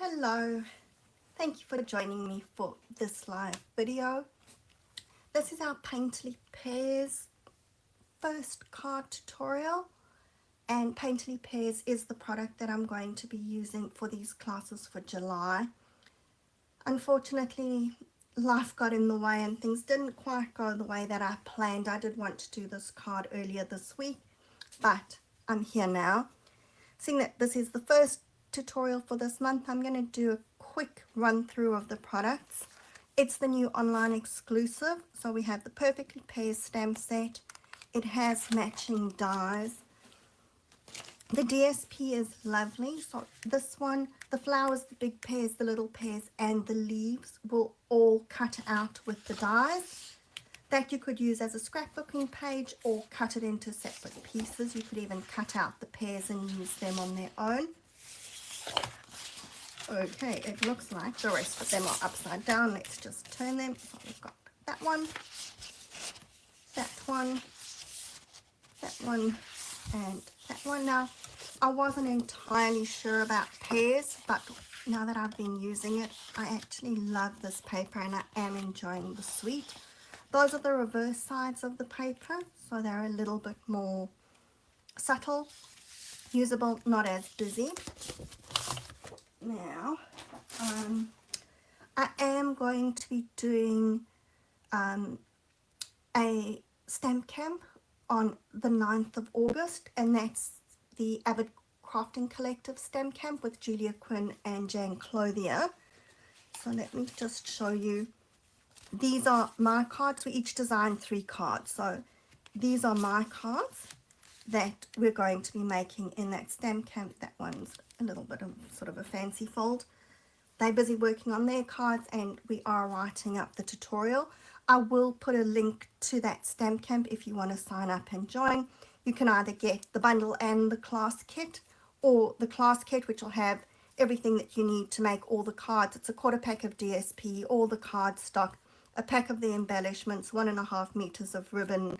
Hello, thank you for joining me for this live video. This is our Painterly Pairs first card tutorial, and Painterly Pairs is the product that I'm going to be using for these classes for July. Unfortunately, life got in the way and things didn't quite go the way that I planned. I did want to do this card earlier this week, but I'm here now. Seeing that this is the first tutorial for this month, I'm going to do a quick run through of the products. It's the new online exclusive, so we have the Perfectly Pairs stamp set. It has matching dies. The DSP is lovely. So this one, the flowers, the big pairs, the little pairs, and the leaves will all cut out with the dies. That you could use as a scrapbooking page or cut it into separate pieces. You could even cut out the pairs and use them on their own. Okay, it looks like the rest of them are upside down. Let's just turn them. So we've got that one, that one, that one, and that one. Now, I wasn't entirely sure about pairs, but now that I've been using it, I actually love this paper and I am enjoying the suite. Those are the reverse sides of the paper, so they're a little bit more subtle, usable, not as busy. Now, I am going to be doing a stamp camp on the 9th of August, and that's the Avid Crafting Collective stamp camp with Julia Quinn and Jane Clothier. So let me just show you. These are my cards. We each designed 3 cards. So these are my cards that we're going to be making in that stamp camp. That one's a little bit of sort of a fancy fold. They're busy working on their cards and we are writing up the tutorial. I will put a link to that stamp camp if you want to sign up and join. You can either get the bundle and the class kit, or the class kit, which will have everything that you need to make all the cards. It's a quarter pack of DSP, all the card stock, a pack of the embellishments, 1.5 meters of ribbon,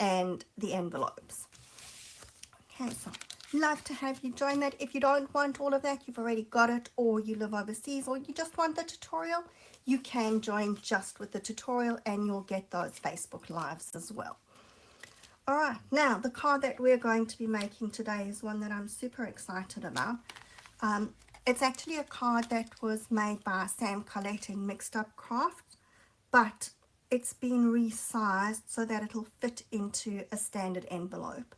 and the envelopes. Okay, so love to have you join that. If you don't want all of that, you've already got it, or you live overseas, or you just want the tutorial, you can join just with the tutorial and you'll get those Facebook Lives as well. Alright, now the card that we're going to be making today is one that I'm super excited about. It's actually a card that was made by Sam Collette in Mixed Up Crafts, but it's been resized so that it'll fit into a standard envelope.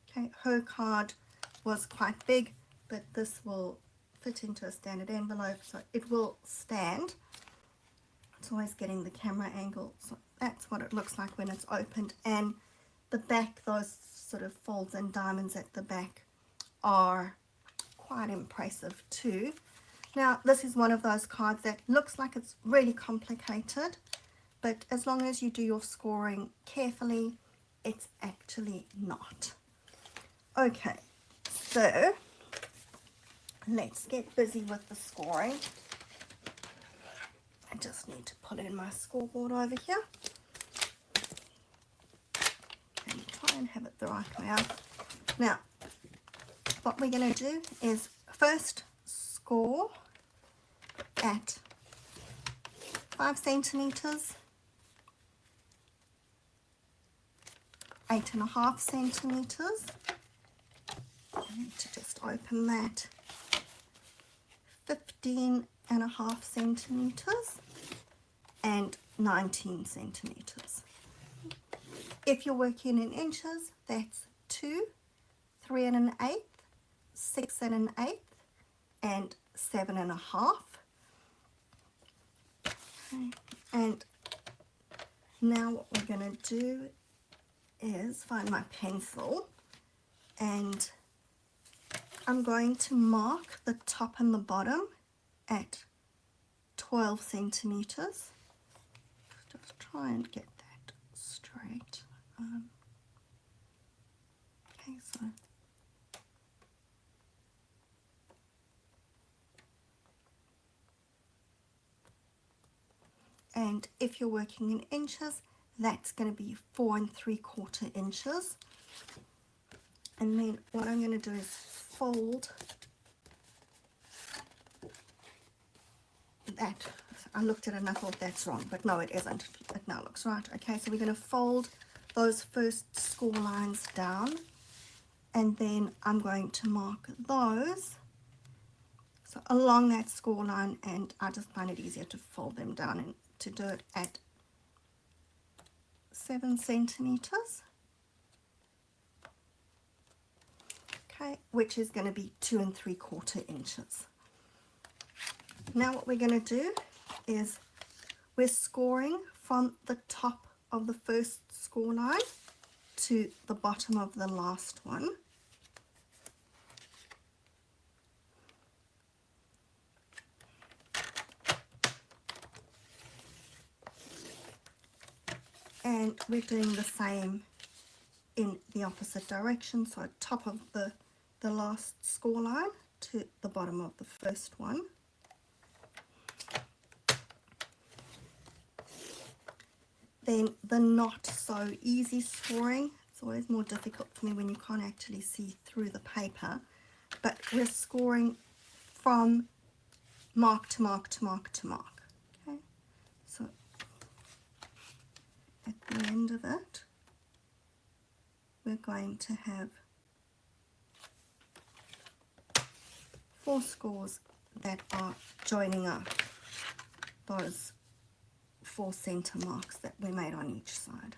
Okay, her card was quite big, but this will fit into a standard envelope, so it will stand. It's always getting the camera angle, so that's what it looks like when it's opened. And the back, those sort of folds and diamonds at the back are quite impressive too. Now, this is one of those cards that looks like it's really complicated, but as long as you do your scoring carefully, it's actually not. Okay, so let's get busy with the scoring. I just need to put in my scoreboard over here and try and have it the right way up. Now, what we're going to do is first score at 5 centimeters, 8.5 centimeters. I need to just open that. 15.5 centimeters and 19 centimeters. If you're working in inches, that's 2, 3 1/8, 6 1/8, and 7.5. Okay. And now what we're going to do is find my pencil, and I'm going to mark the top and the bottom at 12 centimeters. Just try and get that straight. Okay, so and if you're working in inches, that's going to be 4 3/4 inches. And then what I'm going to do is fold that, I looked at it and I thought that's wrong, but no, it isn't. It now looks right. Okay, so we're going to fold those first score lines down, and then I'm going to mark those so along that score line, and I just find it easier to fold them down and to do it at 7 centimeters. Okay, which is going to be 2 3/4 inches. Now what we're going to do is we're scoring from the top of the first score line to the bottom of the last one. And we're doing the same in the opposite direction, so top of the last score line to the bottom of the first one. Then the not so easy scoring, it's always more difficult for me when you can't actually see through the paper, but we're scoring from mark to mark to mark to mark. Okay, so at the end of it, we're going to have 4 scores that are joining up those 4 center marks that we made on each side.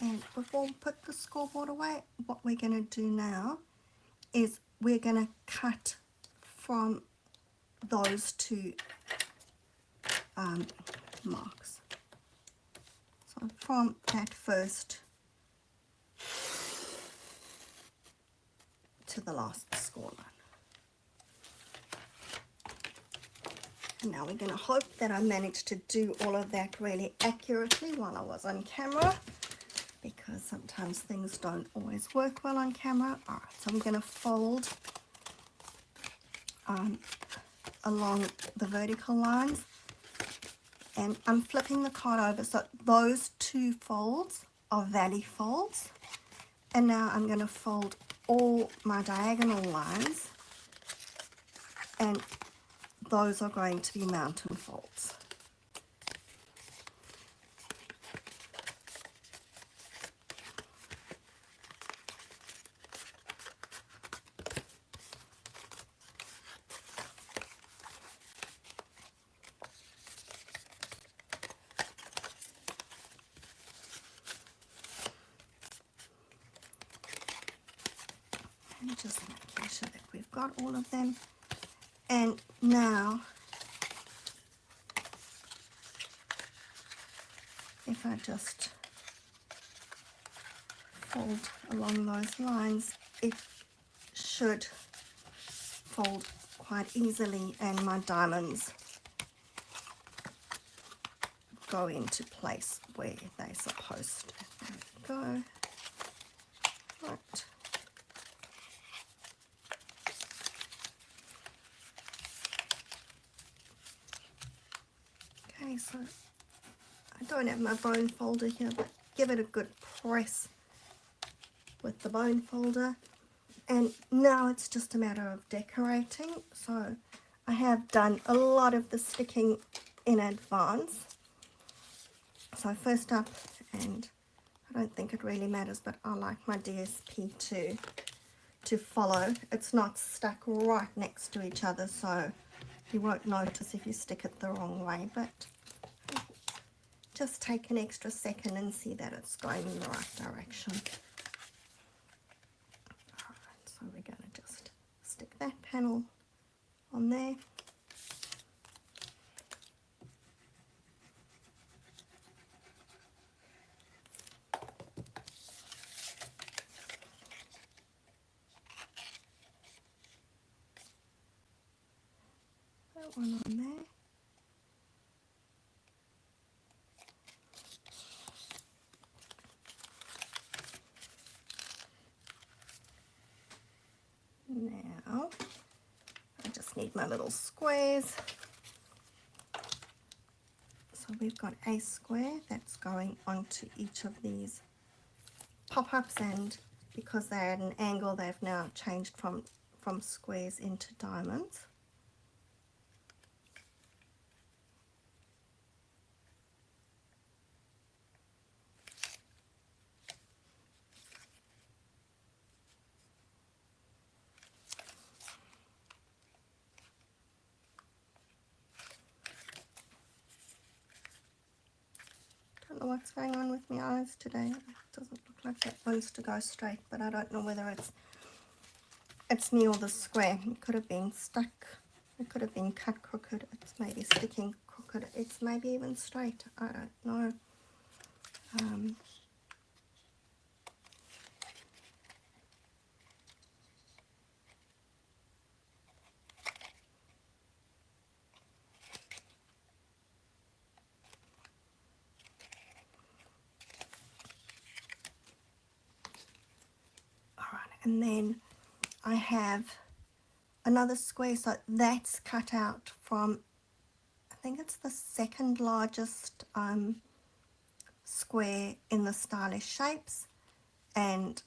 And before we put the scoreboard away, what we're going to do now is we're going to cut from those 2 marks. So from that first to the last score line. And now we're going to hope that I managed to do all of that really accurately while I was on camera, because sometimes things don't always work well on camera. Alright, so we're going to fold along the vertical lines, and I'm flipping the card over so those 2 folds are valley folds, and now I'm going to fold all my diagonal lines, and those are going to be mountain folds. And just making sure that we've got all of them. And now, if I just fold along those lines, it should fold quite easily, and my diamonds go into place where they're supposed to. There we go. Right. Okay, so I don't have my bone folder here, but give it a good press with the bone folder. And now it's just a matter of decorating. So I have done a lot of the sticking in advance. So first up, and I don't think it really matters, but I like my DSP to follow. It's not stuck right next to each other, so you won't notice if you stick it the wrong way, but just take an extra second and see that it's going in the right direction. Alright, so we're going to just stick that panel on there. that one on there. Now, I just need my little squares. So we've got a square that's going onto each of these pop-ups, and because they're at an angle, they've now changed from squares into diamonds. Don't know what's going on with my eyes today. It doesn't look like that wants to go straight, but I don't know whether it's me or the square. It could have been stuck. It could have been cut crooked. It's maybe sticking crooked. It's maybe even straight. I don't know. All right, and then I have another square, so that's cut out from, I think it's the second largest square in the Stylish Shapes, and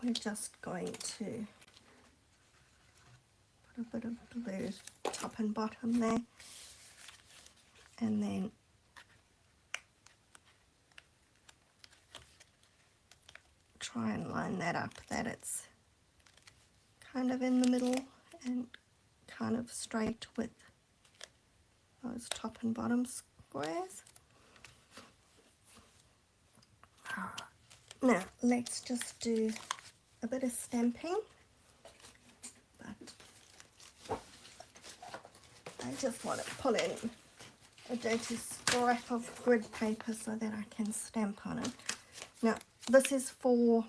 we're just going to put a bit of blue top and bottom there, and then try and line that up that it's kind of in the middle and kind of straight with those top and bottom squares. Now let's just do a bit of stamping, but I just want to pull in a dirty scrap of grid paper so that I can stamp on it. Now this is for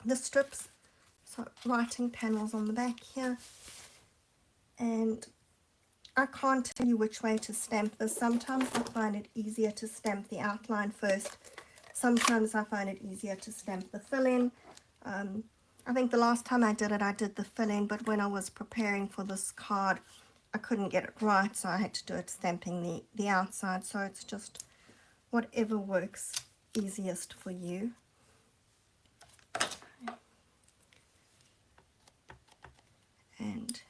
the strips, so writing panels on the back here, and I can't tell you which way to stamp this. Sometimes I find it easier to stamp the outline first. Sometimes I find it easier to stamp the fill-in. I think the last time I did the fill-in, but when I was preparing for this card, I couldn't get it right, so I had to do it stamping the outside. So it's just whatever works easiest for you. And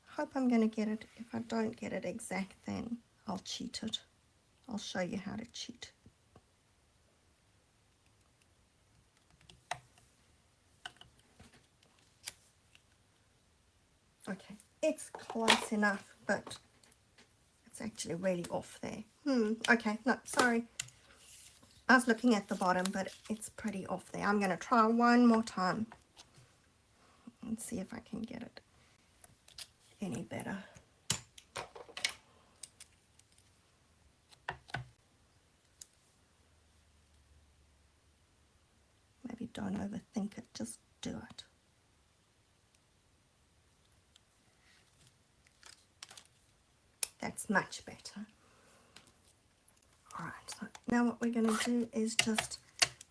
hope I'm going to get it. If I don't get it exact, then I'll cheat it. I'll show you how to cheat. Okay, it's close enough, but it's actually really off there. Okay, no, sorry. I was looking at the bottom, but it's pretty off there. I'm going to try one more time and see if I can get it any better. Maybe don't overthink it, just do it. That's much better. Alright, so now what we're going to do is just,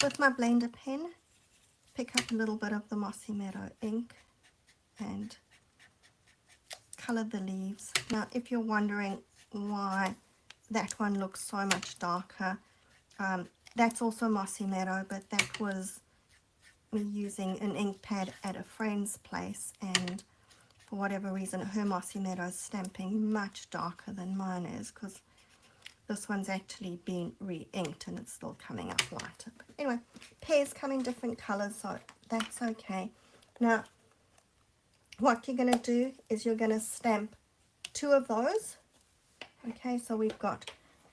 with my blender pen, pick up a little bit of the Mossy Meadow ink and colour the leaves. Now, if you're wondering why that one looks so much darker, that's also Mossy Meadow, but that was me using an ink pad at a friend's place, and for whatever reason her Mossy Meadow is stamping much darker than mine is, because this one's actually been re-inked and it's still coming up lighter. But anyway, pears come in different colours, so that's okay. Now what you're going to do is you're going to stamp two of those. Okay, so we've got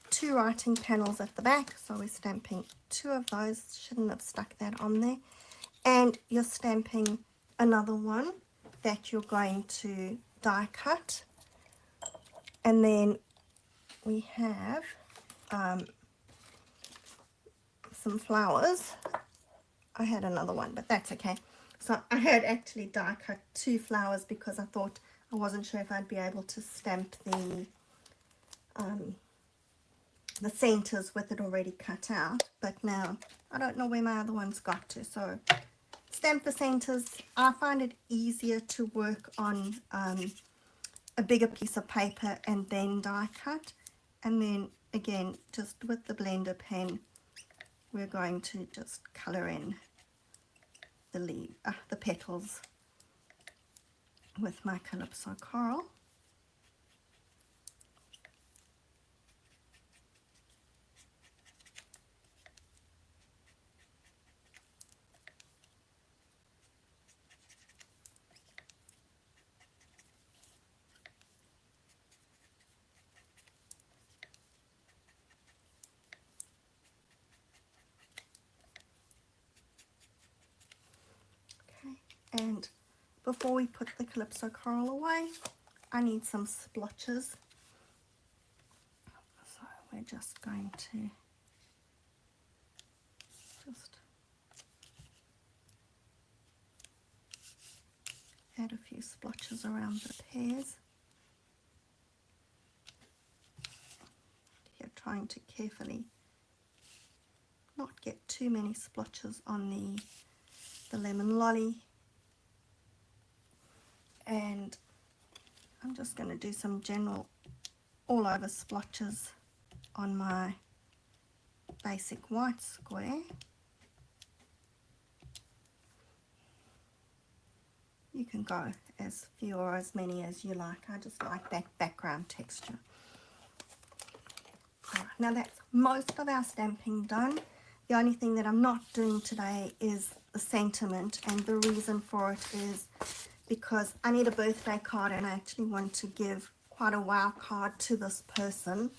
two writing panels at the back, so we're stamping two of those. Shouldn't have stuck that on there. And you're stamping another one that you're going to die cut. And then we have some flowers. I had another one, but that's okay. So I had actually die cut two flowers because I thought I wasn't sure if I'd be able to stamp the centers with it already cut out, but now I don't know where my other ones got to. So stamp the centers. I find it easier to work on a bigger piece of paper and then die cut, and then again just with the blender pen we're going to just color in the petals with my Calypso Coral. Okay, and before we put the Calypso Coral away, I need some splotches. So we're just going to just add a few splotches around the pears. Here, trying to carefully not get too many splotches on the lemon lolly. And I'm just going to do some general all over splotches on my basic white square. You can go as few or as many as you like. I just like that background texture. Alright, now that's most of our stamping done. The only thing that I'm not doing today is the sentiment, and the reason for it is because I need a birthday card and I actually want to give quite a wow card to this person.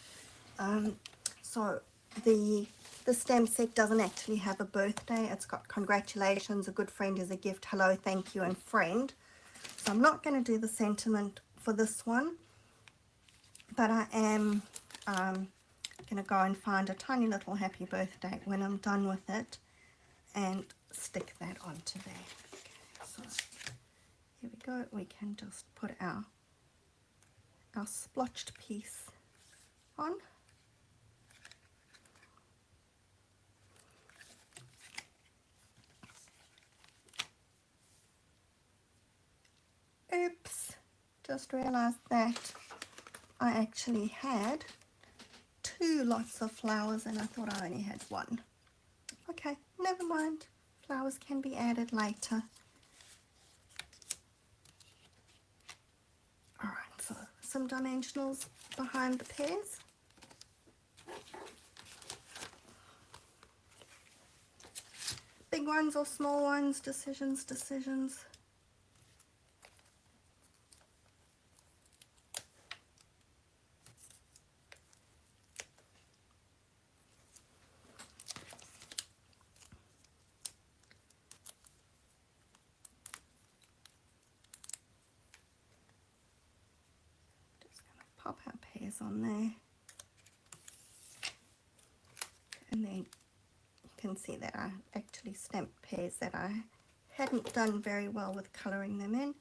So the stamp set doesn't actually have a birthday. It's got congratulations, a good friend is a gift, hello, thank you, and friend. So I'm not going to do the sentiment for this one, but I am going to go and find a tiny little happy birthday when I'm done with it and stick that onto there. Okay, so here we go. We can just put our splotched piece on. Oops, just realized that I actually had 2 lots of flowers and I thought I only had 1. Okay, never mind. Flowers can be added later. Alright, so some dimensionals behind the pears. Big ones or small ones, decisions. Just going to pop our pears on there. And then you can see that I actually stamped pears that I hadn't done very well with colouring them in.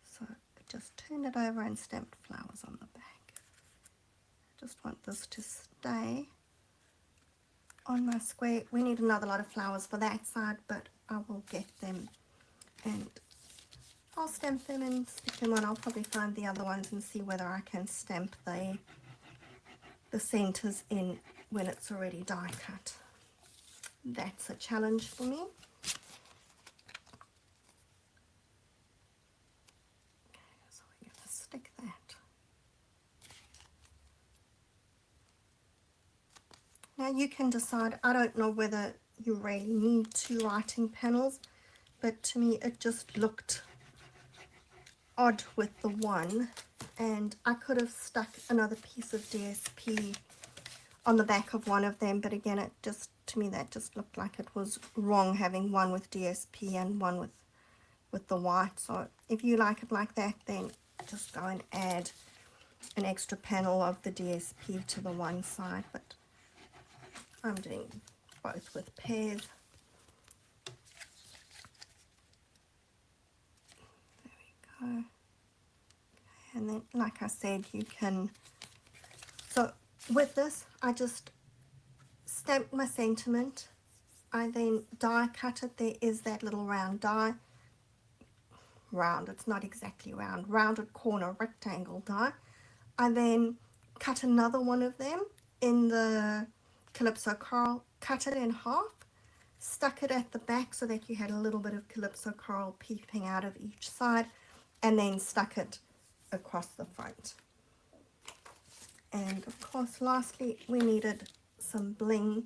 So I just turned it over and stamped flowers on the back. I just want this to stay on my square. We need another lot of flowers for that side, but I will get them and I'll stamp them and stick them on. I'll probably find the other ones and see whether I can stamp the centers in when it's already die cut. That's a challenge for me. Okay, so we're going to stick that. Now you can decide, I don't know whether you really need 2 writing panels, but to me it just looked odd with the one, and I could have stuck another piece of DSP on the back of one of them, but again it just, to me that just looked like it was wrong having one with DSP and one with the white. So if you like it like that, then just go and add an extra panel of the DSP to the one side, but I'm doing both with pears. There we go. And then, like I said, you can, so with this, I just stamped my sentiment. I then die cut it. There is that little round die. Round, it's not exactly round, rounded corner rectangle die. I then cut another one of them in the Calypso Coral, cut it in half, stuck it at the back so that you had a little bit of Calypso Coral peeping out of each side, and then stuck it across the front. And of course, lastly, we needed some bling.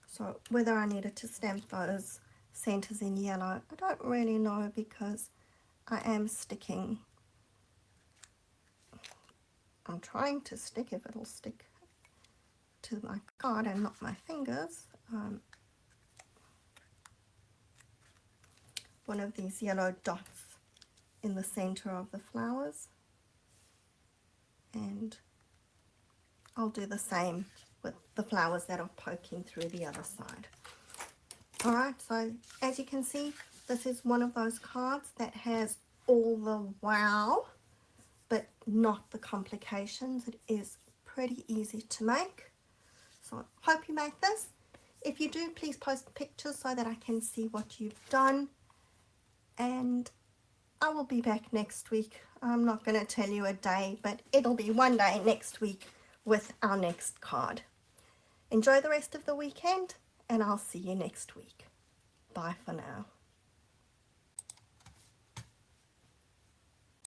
So whether I needed to stamp those centers in yellow, I don't really know, because I am sticking, I'm trying to stick, if it'll stick to my card and not my fingers, one of these yellow dots in the center of the flowers, and I'll do the same with the flowers that are poking through the other side. Alright, so as you can see, this is one of those cards that has all the wow, but not the complications. It is pretty easy to make. So I hope you make this. If you do, please post pictures so that I can see what you've done. And I will be back next week. I'm not going to tell you a day, but it'll be one day next week with our next card. Enjoy the rest of the weekend, and I'll see you next week. Bye for now.